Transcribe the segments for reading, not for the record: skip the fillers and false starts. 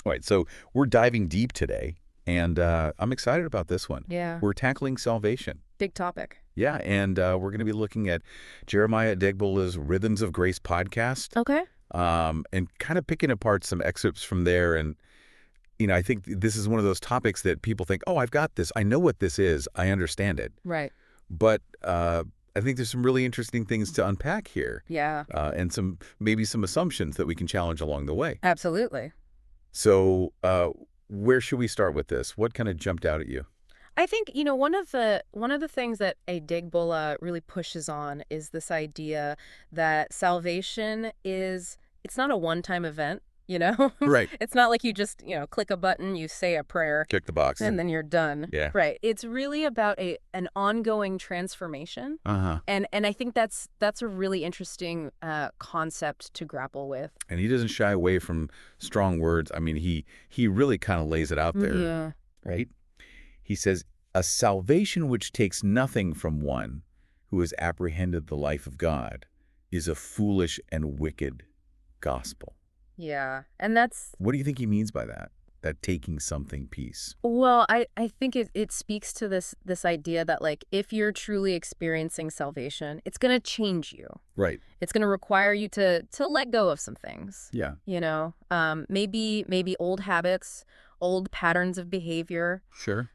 All right, so we're diving deep today, and I'm excited about this one. Yeah. We're tackling salvation. Big topic. Yeah, and we're going to be looking at Jeremiah Adegbola's Rhythms of Grace podcast, Okay. and kind of picking apart some excerpts from there. And, I think this is one of those topics that people think, oh, I've got this. I know what this is. I understand it. Right. But I think there's some really interesting things to unpack here, Yeah. and maybe some assumptions that we can challenge along the way. Absolutely. So where should we start with this? What kind of jumped out at you? I think, one of the things that Adegbola really pushes on is this idea that salvation it's not a one-time event, Right. It's not like you just, click a button, you say a prayer, Check the box. and then you're done. Yeah. Right. It's really about an ongoing transformation. Uh-huh. And I think that's a really interesting concept to grapple with. And he doesn't shy away from strong words. I mean, he really kind of lays it out there, Yeah. right? He says, a salvation which takes nothing from one who has apprehended the life of God is a foolish and wicked gospel. Yeah. And that's, What do you think he means by that? That taking something piece. well, I think it speaks to this idea that, like, if you're truly experiencing salvation, it's going to change you. Right. It's going to require you to let go of some things. Yeah. Maybe old habits, old patterns of behavior, Sure.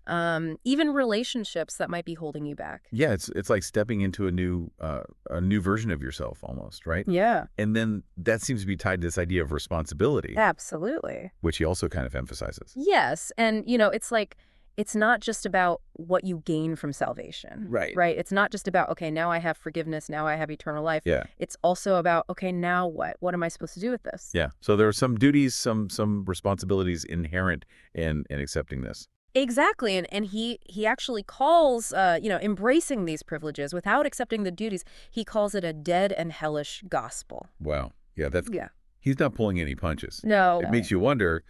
even relationships that might be holding you back. Yeah, it's like stepping into a new version of yourself almost, right? Yeah, And then that seems to be tied to this idea of responsibility, absolutely. which he also kind of emphasizes. Yes, and it's like it's not just about what you gain from salvation. Right. Right? It's not just about, okay, now I have forgiveness, now I have eternal life. Yeah. It's also about, okay, now what? What am I supposed to do with this? Yeah. So there are some duties, some responsibilities inherent in accepting this. Exactly. And he actually calls, embracing these privileges without accepting the duties, he calls it a dead and hellish gospel. Wow. Yeah, Yeah. he's not pulling any punches. No. It makes you wonder,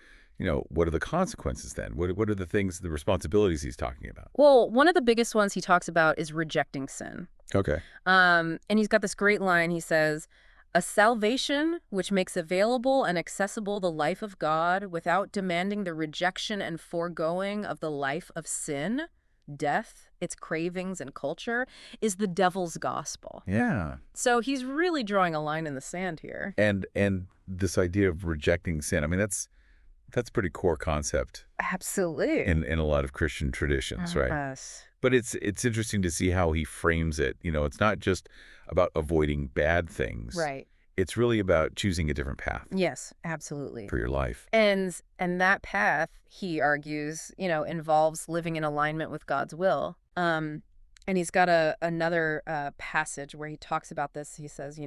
what are the consequences then? What are the things, the responsibilities he's talking about? Well, one of the biggest ones he talks about is rejecting sin. Okay. And he's got this great line. He says, a salvation which makes available and accessible the life of God without demanding the rejection and foregoing of the life of sin, death, its cravings and culture, is the devil's gospel. Yeah. So he's really drawing a line in the sand here. And this idea of rejecting sin, I mean, that's a pretty core concept Absolutely. in a lot of Christian traditions, right? Yes. But it's interesting to see how he frames it. It's not just about avoiding bad things. Right. It's really about choosing a different path Yes, absolutely. for your life. And that path, he argues, involves living in alignment with God's will. And he's got another passage where he talks about this. He says,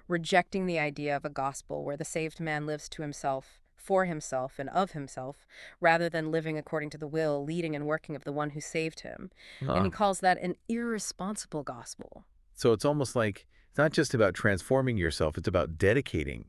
rejecting the idea of a gospel where the saved man lives to himself, for himself, and of himself, rather than living according to the will, leading and working of the one who saved him. And he calls that an irresponsible gospel. So it's almost like it's not just about transforming yourself. It's about dedicating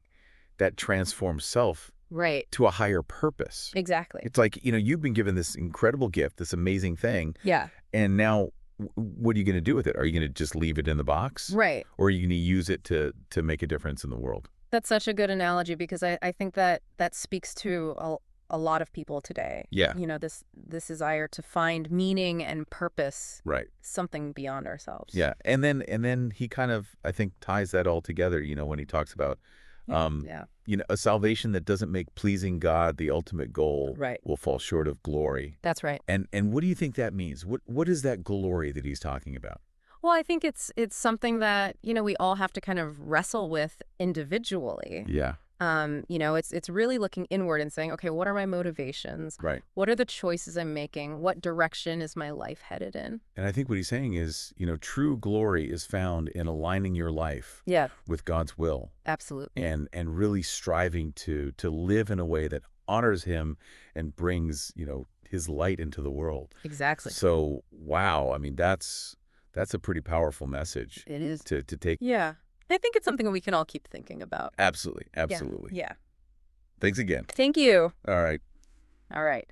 that transformed self Right. to a higher purpose. Exactly. It's like, you've been given this incredible gift, this amazing thing. Yeah. And now what are you going to do with it? Are you going to just leave it in the box? Right. Or are you going to use it to make a difference in the world? That's such a good analogy because I think that speaks to a lot of people today. Yeah. This desire to find meaning and purpose, Right. something beyond ourselves. Yeah. And then he kind of, I think, ties that all together, when he talks about, Yeah. a salvation that doesn't make pleasing God the ultimate goal Right. will fall short of glory. That's right. And what do you think that means? What is that glory that he's talking about? Well, I think it's something that, we all have to kind of wrestle with individually. Yeah. It's really looking inward and saying, okay, what are my motivations? Right. What are the choices I'm making? What direction is my life headed in? And I think what he's saying is, true glory is found in aligning your life Yeah, with God's will absolutely. and really striving to live in a way that honors him and brings, his light into the world. Exactly. So, wow, I mean, that's a pretty powerful message It is. to take. Yeah. I think it's something we can all keep thinking about. Absolutely. Absolutely. Yeah. Thanks again. Thank you. All right. All right.